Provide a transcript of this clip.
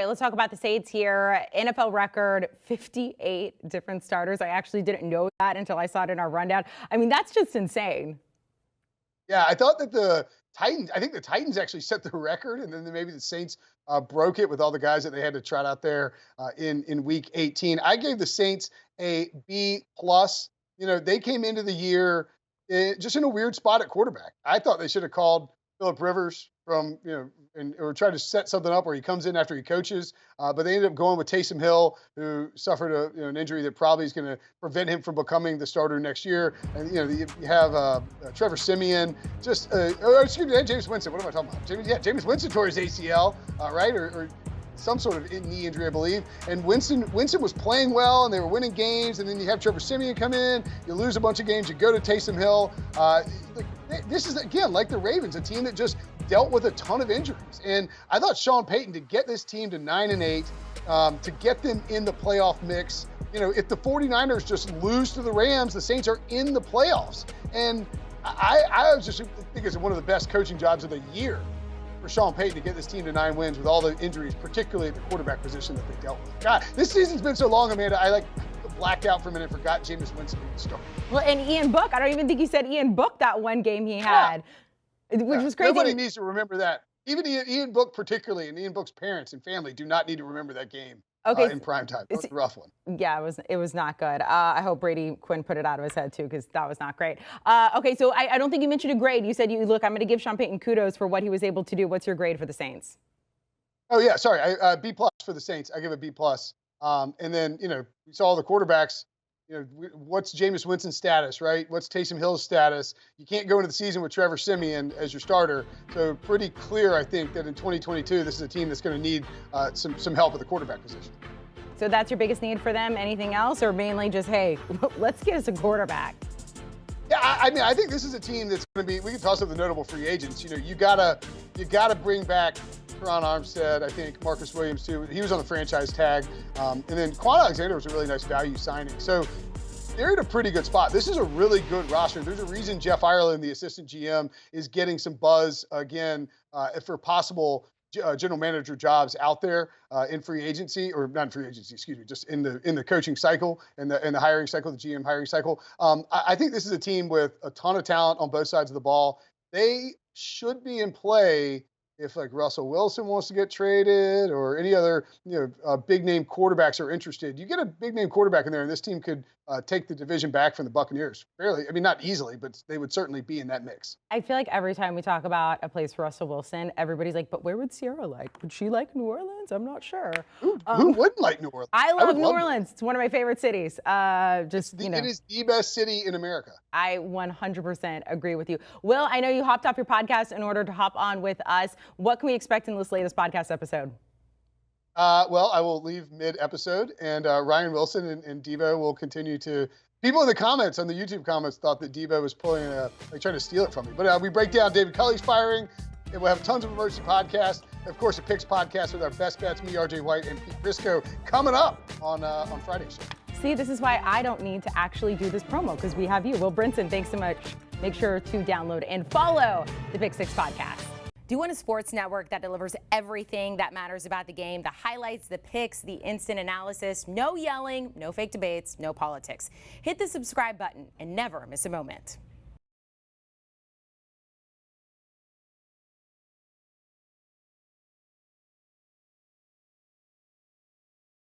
right, let's talk about the Saints here. NFL record, 58 different starters. I actually didn't know that until I saw it in our rundown. I mean, that's just insane. Yeah, I thought that I think the Titans actually set the record, and then maybe the Saints broke it with all the guys that they had to trot out there in Week 18. I gave the Saints a B plus. They came into the year just in a weird spot at quarterback. I thought they should have called Phillip Rivers from, or tried to set something up where he comes in after he coaches. But they ended up going with Taysom Hill, who suffered an injury that probably is going to prevent him from becoming the starter next year. And, you have Trevor Siemian, Jameis Winston. What am I talking about? Jameis Winston tore his ACL, right? Or some sort of knee injury, I believe. And Winston was playing well, and they were winning games. And then you have Trevor Siemian come in. You lose a bunch of games. You go to Taysom Hill. This is, again, like the Ravens, a team that just dealt with a ton of injuries. And I thought Sean Payton, to get this team to 9-8, to get them in the playoff mix, if the 49ers just lose to the Rams, the Saints are in the playoffs. And I just think it's one of the best coaching jobs of the year for Sean Payton to get this team to 9 wins with all the injuries, particularly at the quarterback position that they dealt with. God, this season's been so long, Amanda. I blacked out for a minute, forgot Jameis Winston being the starter. Well, and Ian Book, I don't even think you said Ian Book that one game he had, which was crazy. Nobody needs to remember that. Even Ian Book particularly, and Ian Book's parents and family do not need to remember that game in prime time. It was a rough one. Yeah, it was not good. I hope Brady Quinn put it out of his head, too, because that was not great. Okay, so I don't think you mentioned a grade. You said, look, I'm going to give Sean Payton kudos for what he was able to do. What's your grade for the Saints? Oh, yeah, sorry. B plus for the Saints. I give a B plus. And then, we saw the quarterbacks. What's Jameis Winston's status, right? What's Taysom Hill's status? You can't go into the season with Trevor Siemian as your starter. So pretty clear, I think, that in 2022, this is a team that's going to need some help at the quarterback position. So that's your biggest need for them? Anything else? Or mainly just, hey, let's get us a quarterback? Yeah, I think this is a team that's going to be, we can toss up the notable free agents. You gotta bring back Teron Armstead, I think Marcus Williams too. He was on the franchise tag. And then Quan Alexander was a really nice value signing. So they're in a pretty good spot. This is a really good roster. There's a reason Jeff Ireland, the assistant GM, is getting some buzz again for possible general manager jobs out there in free agency, or not in free agency, excuse me, just in the coaching cycle and the hiring cycle, the GM hiring cycle. I think this is a team with a ton of talent on both sides of the ball. They should be in play if Russell Wilson wants to get traded or any other big name quarterbacks are interested. You get a big name quarterback in there, and this team could take the division back from the Buccaneers fairly. I mean, not easily, but they would certainly be in that mix. I feel like every time we talk about a place for Russell Wilson, everybody's like, but where would Sierra like? Would she like New Orleans? I'm not sure. Who wouldn't like New Orleans? I love New Orleans. It's one of my favorite cities. It is the best city in America. I 100% agree with you. Will, I know you hopped off your podcast in order to hop on with us. What can we expect in this latest podcast episode? Well, I will leave mid-episode, and Ryan Wilson and Devo will continue to. People in the comments, on the YouTube comments, thought that Devo was trying to steal it from me. But we break down David Culley's firing, and we'll have tons of emergency podcasts. Of course, a picks podcast with our best bets, me, RJ White, and Pete Briscoe, coming up on Friday's show. See, this is why I don't need to actually do this promo, because we have you. Will Brinson, thanks so much. Make sure to download and follow the Pick Six podcast. Do you want a sports network that delivers everything that matters about the game? The highlights, the picks, the instant analysis, no yelling, no fake debates, no politics. Hit the subscribe button and never miss a moment.